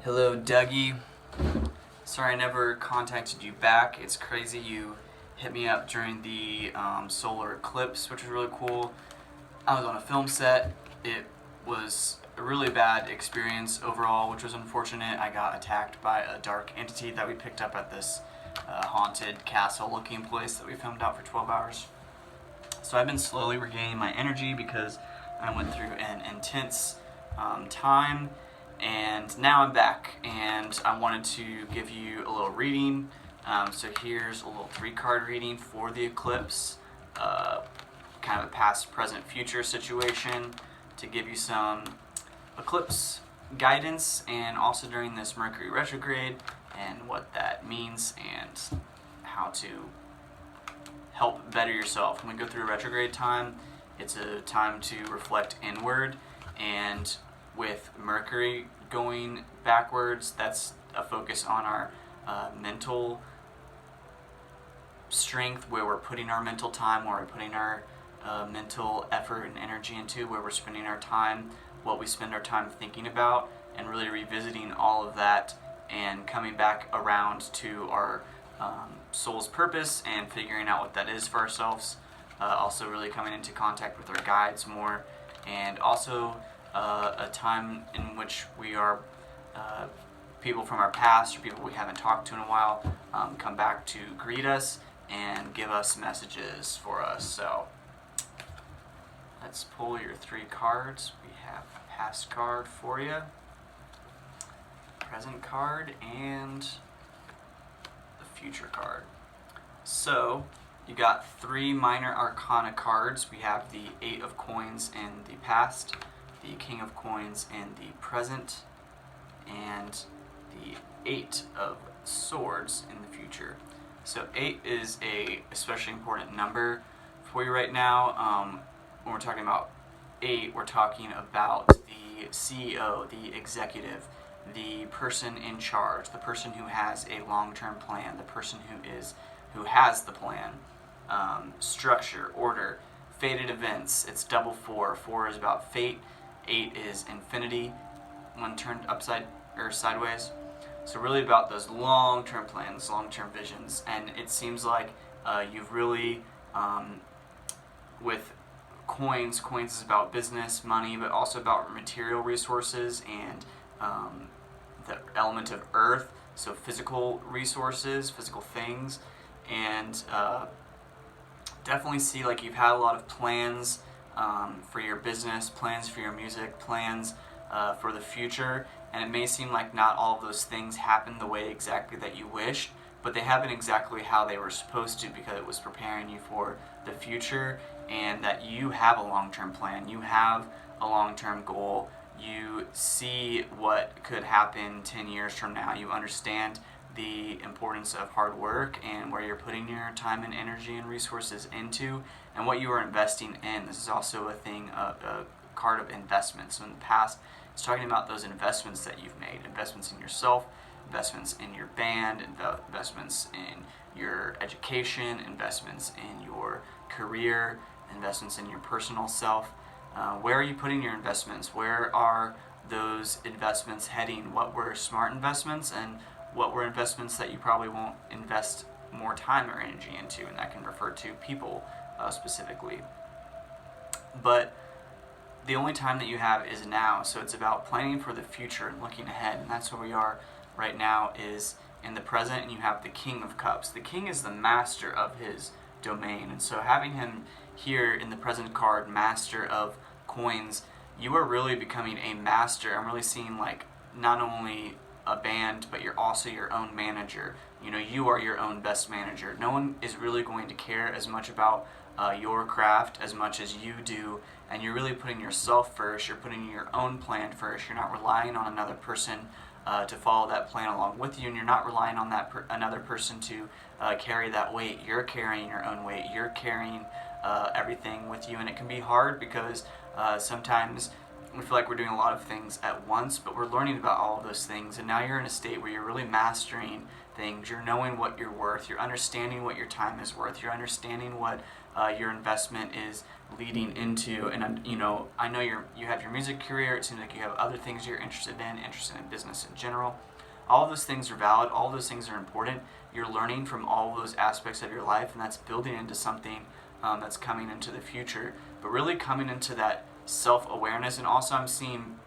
Hello, Dougie. Sorry I never contacted you back. It's crazy you hit me up during the solar eclipse, which was really cool. I was on a film set. It was a really bad experience overall, which was unfortunate. I got attacked by a dark entity that we picked up at this haunted castle looking place that we filmed out for 12 hours. So I've been slowly regaining my energy because I went through an intense time, and now I'm back, and I wanted to give you a little reading. So here's a little 3-card reading for the eclipse, kind of a past, present, future situation to give you some eclipse guidance, and also during this Mercury retrograde and what that means and how to help better yourself. When we go through a retrograde time, it's a time to reflect inward, and with Mercury going backwards, that's a focus on our mental strength, where we're putting our mental time, where we're putting our mental effort and energy into, where we're spending our time, what we spend our time thinking about, and really revisiting all of that and coming back around to our soul's purpose and figuring out what that is for ourselves. Also really coming into contact with our guides more, and also a time in which we are people from our past or people we haven't talked to in a while come back to greet us and give us messages for us. So let's pull your 3 cards. We have a past card for you, present card, and the future card. So you got 3 minor arcana cards. We have the 8 of coins in the past, the King of coins in the present, and the 8 of swords in the future. So 8 is a especially important number for you right now. When we're talking about 8, we're talking about the CEO, the executive, the person in charge, the person who has a long-term plan, the person who has the plan. Structure, order, fated events. It's double 4. 4 is about fate. 8 is infinity when turned upside or sideways. So really about those long-term plans, long-term visions. And it seems like you've really, with coins is about business, money, but also about material resources and the element of earth, so physical resources, physical things, and definitely see like you've had a lot of plans for your business, plans for your music, plans for the future, and it may seem like not all of those things happen the way exactly that you wished, but they happen exactly how they were supposed to, because it was preparing you for the future, and that you have a long-term plan, you have a long-term goal, you see what could happen 10 years from now, you understand the importance of hard work and where you're putting your time and energy and resources into, and what you are investing in. This is also a card of investments. So in the past, it's talking about those investments that you've made, investments in yourself, investments in your band, investments in your education, investments in your career, investments in your personal self. Where are you putting your investments? Where are those investments heading? What were smart investments, and what were investments that you probably won't invest more time or energy into? And that can refer to people specifically. But the only time that you have is now, so it's about planning for the future and looking ahead, and that's where we are right now, is in the present, and you have the King of Cups. The King is the master of his domain, and so having him here in the present card, master of coins, you are really becoming a master. I'm really seeing like not only a band, but you're also your own manager. You know, you are your own best manager. No one is really going to care as much about your craft as much as you do, and you're really putting yourself first. You're putting your own plan first. You're not relying on another person to follow that plan along with you, and you're not relying on that another person to carry that weight. You're carrying your own weight. You're carrying everything with you, and it can be hard because sometimes we feel like we're doing a lot of things at once, but we're learning about all of those things, and now you're in a state where you're really mastering things. You're knowing what you're worth. You're understanding what your time is worth. You're understanding what your investment is leading into. And I know you have your music career. It seems like you have other things you're interested in business in general. All of those things are valid. All of those things are important. You're learning from all of those aspects of your life, and that's building into something that's coming into the future. But really coming into that self-awareness, and also I'm seeing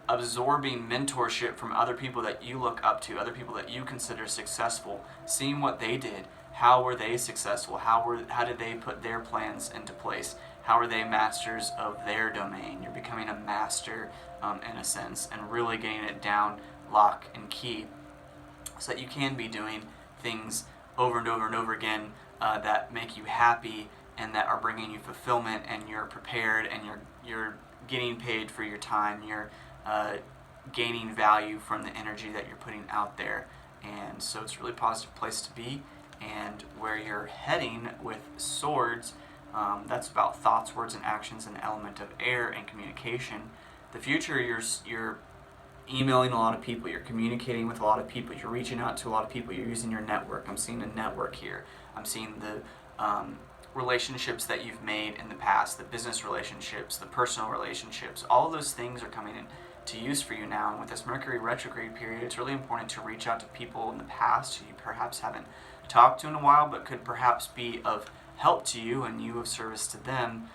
absorbing mentorship from other people that you look up to, other people that you consider successful, seeing what they did, how were they successful, how did they put their plans into place, how are they masters of their domain. You're becoming a master in a sense, and really getting it down lock and key so that you can be doing things over and over and over again that make you happy and that are bringing you fulfillment, and you're prepared, and you're getting paid for your time. You're gaining value from the energy that you're putting out there. And so it's a really positive place to be. And where you're heading with swords, that's about thoughts, words, and actions, and the element of air and communication. The future, you're emailing a lot of people, you're communicating with a lot of people, you're reaching out to a lot of people, you're using your network. I'm seeing a network here. I'm seeing the relationships that you've made in the past, the business relationships, the personal relationships. All of those things are coming in to use for you now. And with this Mercury retrograde period, it's really important to reach out to people in the past who you perhaps haven't talked to in a while, but could perhaps be of help to you and you of service to them.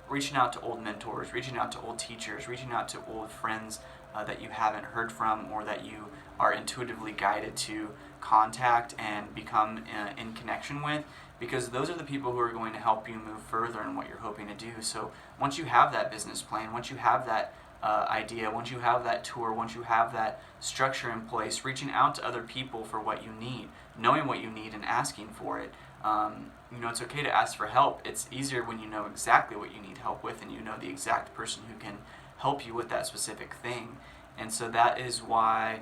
Reaching out to old mentors, reaching out to old teachers, reaching out to old friends that you haven't heard from, or that you are intuitively guided to contact and become in connection with, because those are the people who are going to help you move further in what you're hoping to do. So once you have that business plan, once you have that idea, once you have that tour, once you have that structure in place, reaching out to other people for what you need, knowing what you need and asking for it. It's okay to ask for help. It's easier when you know exactly what you need help with, and you know the exact person who can help you with that specific thing. And so that is why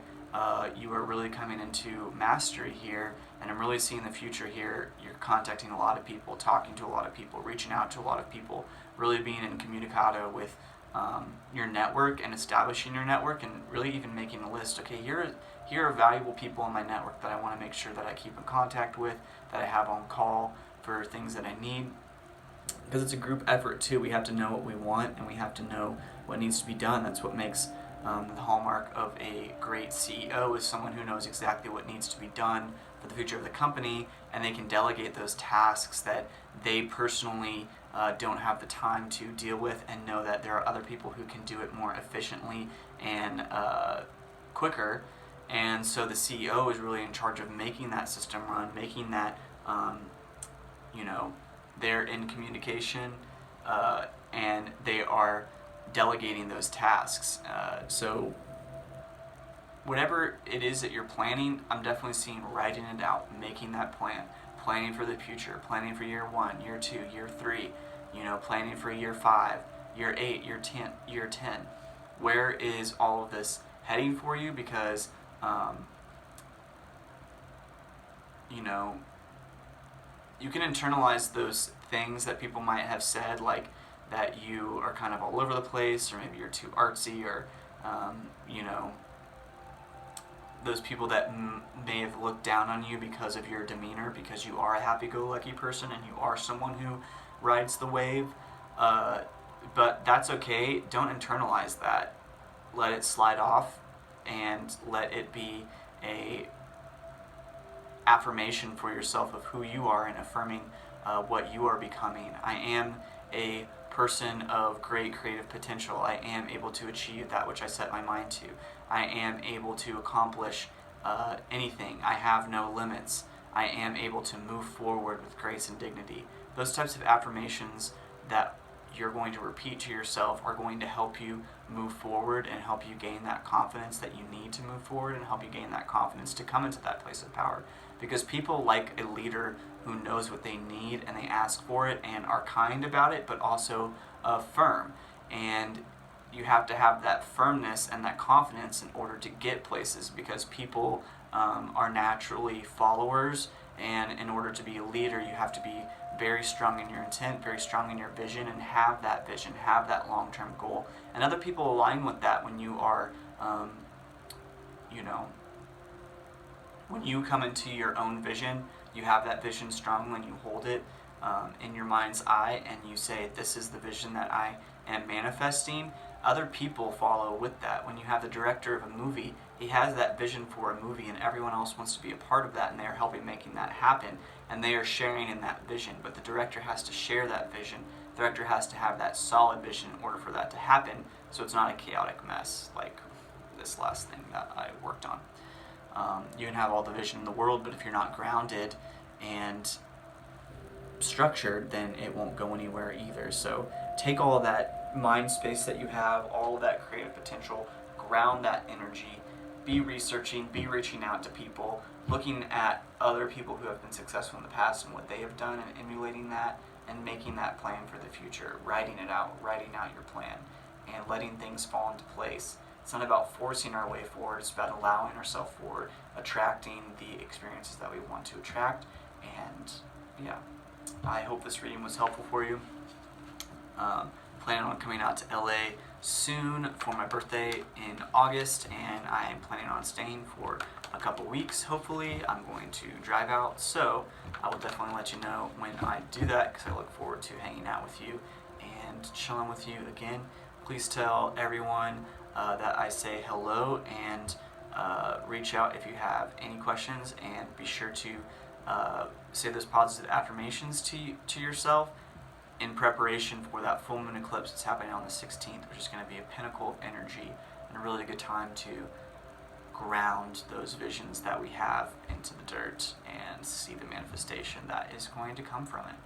you are really coming into mastery here, and I'm really seeing the future here. You're contacting a lot of people, talking to a lot of people, reaching out to a lot of people, really being in communicado with your network and establishing your network, and really even making a list. Okay, here are valuable people in my network that I want to make sure that I keep in contact with, that I have on call for things that I need. Because it's a group effort too. We have to know what we want, and we have to know what needs to be done. That's what makes the hallmark of a great CEO, is someone who knows exactly what needs to be done for the future of the company, and they can delegate those tasks that they personally don't have the time to deal with, and know that there are other people who can do it more efficiently and quicker. And so the CEO is really in charge of making that system run, making that, they're in communication, and they are delegating those tasks. So whatever it is that you're planning, I'm definitely seeing writing it out, making that plan, planning for the future, planning for year 1, year 2, year 3, planning for year 5, year 8, year 10. Where is all of this heading for you? Because you can internalize those things that people might have said, like that you are kind of all over the place, or maybe you're too artsy, or those people that may have looked down on you because of your demeanor, because you are a happy-go-lucky person and you are someone who rides the wave. But that's okay. Don't internalize that. Let it slide off, and let it be a affirmation for yourself of who you are, and affirming what you are becoming. I am a person of great creative potential. I am able to achieve that which I set my mind to. I am able to accomplish anything. I have no limits. I am able to move forward with grace and dignity. Those types of affirmations that you're going to repeat to yourself are going to help you move forward, and help you gain that confidence that you need to move forward, and help you gain that confidence to come into that place of power. Because people like a leader who knows what they need, and they ask for it and are kind about it, but also firm. And you have to have that firmness and that confidence in order to get places, because people are naturally followers, and in order to be a leader, you have to be very strong in your intent, very strong in your vision, and have that vision, have that long-term goal. And other people align with that when you are, you know, when you come into your own vision, you have that vision strong when you hold it in your mind's eye and you say, this is the vision that I am manifesting. Other people follow with that. When you have the director of a movie, he has that vision for a movie and everyone else wants to be a part of that and they are helping making that happen and they are sharing in that vision. But the director has to share that vision. The director has to have that solid vision in order for that to happen so it's not a chaotic mess like this last thing that I worked on. You can have all the vision in the world, but if you're not grounded and structured, then it won't go anywhere either. So take all of that mind space that you have, all of that creative potential, ground that energy, be researching, be reaching out to people, looking at other people who have been successful in the past and what they have done and emulating that and making that plan for the future, writing it out, writing out your plan and letting things fall into place. It's not about forcing our way forward, it's about allowing ourselves forward, attracting the experiences that we want to attract. And yeah, I hope this reading was helpful for you. Planning on coming out to LA soon for my birthday in August, and I am planning on staying for a couple weeks. Hopefully I'm going to drive out, so I will definitely let you know when I do that because I look forward to hanging out with you and chilling with you again. Please tell everyone that I say hello and reach out if you have any questions, and be sure to say those positive affirmations to yourself in preparation for that full moon eclipse that's happening on the 16th, which is going to be a pinnacle of energy and a really good time to ground those visions that we have into the dirt and see the manifestation that is going to come from it.